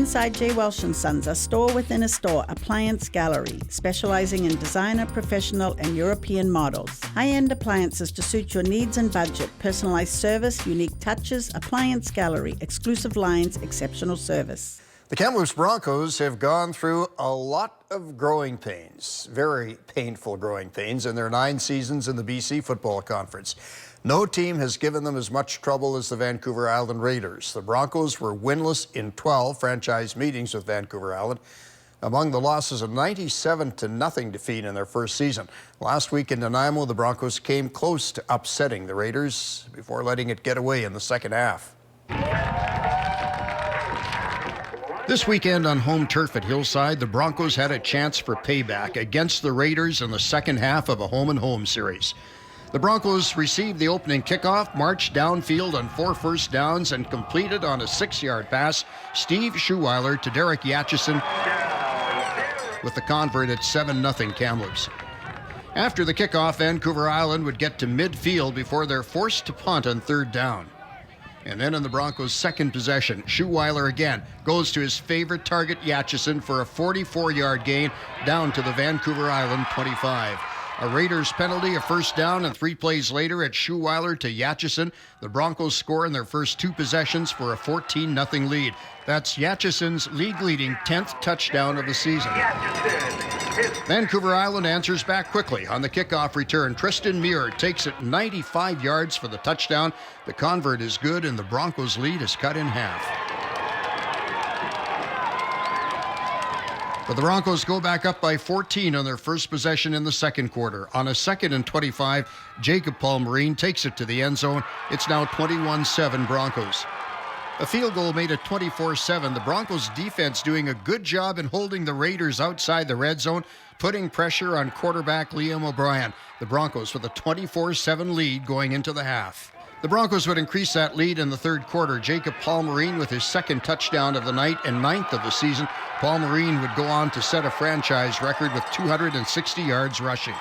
Inside J. Welsh & Sons, a store within a store appliance gallery, specializing in designer, professional, and European models. High-end appliances to suit your needs and budget, personalized service, unique touches, appliance gallery, exclusive lines, exceptional service. The Kamloops Broncos have gone through a lot of growing pains, very painful growing pains, in their 9 seasons in the BC Football Conference. No team has given them as much trouble as the Vancouver Island Raiders. The Broncos were winless in 12 franchise meetings with Vancouver Island. Among the losses, a 97-0 defeat in their first season. Last week in Nanaimo, the Broncos came close to upsetting the Raiders before letting it get away in the second half. This weekend on home turf at Hillside, the Broncos had a chance for payback against the Raiders in the second half of a home-and-home series. The Broncos received the opening kickoff, marched downfield on 4 first downs, and completed on a 6-yard pass Steve Schuweiler to Derek Yatchison with the convert at 7-0 Kamloops. After the kickoff, Vancouver Island would get to midfield before they're forced to punt on 3rd down. And then in the Broncos' second possession, Schuweiler again goes to his favorite target, Yatchison, for a 44-yard gain down to the Vancouver Island 25. A Raiders penalty, a first down, and 3 plays later at Schuweiler to Yatchison. The Broncos score in their first 2 possessions for a 14-0 lead. That's Yatchison's league-leading 10th touchdown of the season. Vancouver Island answers back quickly on the kickoff return. Tristan Muir takes it 95 yards for the touchdown. The convert is good, and the Broncos' lead is cut in half. But the Broncos go back up by 14 on their first possession in the second quarter. On a 2nd and 25, Jacob Palmerine takes it to the end zone. It's now 21-7 Broncos. A field goal made it 24-7. The Broncos defense doing a good job in holding the Raiders outside the red zone, putting pressure on quarterback Liam O'Brien. The Broncos with a 24-7 lead going into the half. The Broncos would increase that lead in the third quarter. Jacob Palmerine with his 2nd touchdown of the night and 9th of the season. Palmerine would go on to set a franchise record with 260 yards rushing.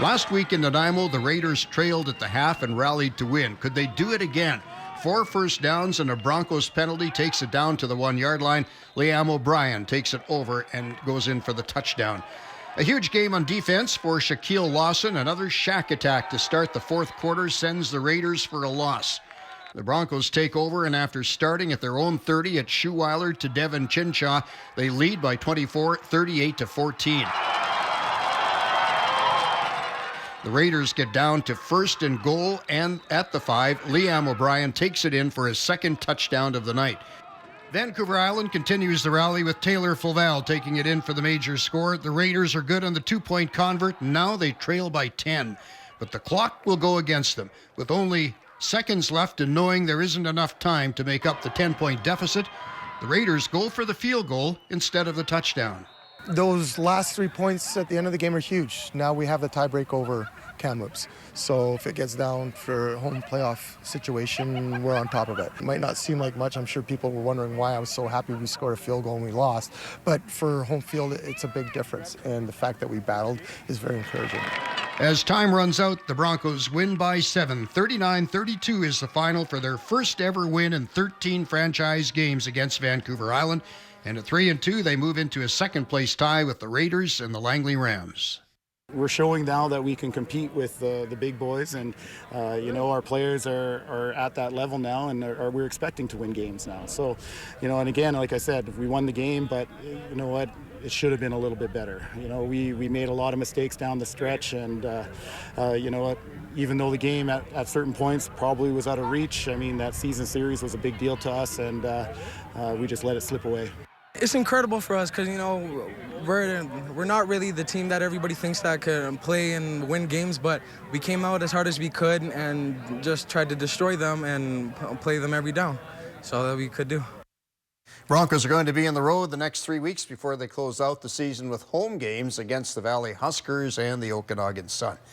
Last week in Nanaimo, the Raiders trailed at the half and rallied to win. Could they do it again? 4 first downs and a Broncos penalty takes it down to the 1-yard line. Liam O'Brien takes it over and goes in for the touchdown. A huge game on defense for Shaquille Lawson. Another shack attack to start the fourth quarter sends the Raiders for a loss. The Broncos take over, and after starting at their own 30 at Schuweiler to Devin Chinshaw, they lead by 24, 38-14. The Raiders get down to 1st and goal, and at the 5, Liam O'Brien takes it in for his 2nd touchdown of the night. Vancouver Island continues the rally with Taylor Fulval taking it in for the major score. The Raiders are good on the 2-point convert. Now they trail by 10. But the clock will go against them. With only seconds left and knowing there isn't enough time to make up the 10-point deficit, the Raiders go for the field goal instead of the touchdown. Those last 3 points at the end of the game are huge. Now we have the tiebreak over Kamloops. So if it gets down for a home playoff situation, we're on top of it. It might not seem like much. I'm sure people were wondering why I was so happy we scored a field goal and we lost. But for home field, it's a big difference. And the fact that we battled is very encouraging. As time runs out, the Broncos win by 7. 39-32 is the final for their first ever win in 13 franchise games against Vancouver Island. And at 3-2, they move into a second-place tie with the Raiders and the Langley Rams. We're showing now that we can compete with the big boys, and our players are at that level now, and we're expecting to win games now. So, and again, like I said, we won the game, but you know what? It should have been a little bit better. We made a lot of mistakes down the stretch, and you know what? Even though the game at certain points probably was out of reach, I mean, that season series was a big deal to us, and we just let it slip away. It's incredible for us because, we're not really the team that everybody thinks that can play and win games, but we came out as hard as we could and just tried to destroy them and play them every down. So that we could do. Broncos are going to be on the road the next 3 weeks before they close out the season with home games against the Valley Huskers and the Okanagan Sun.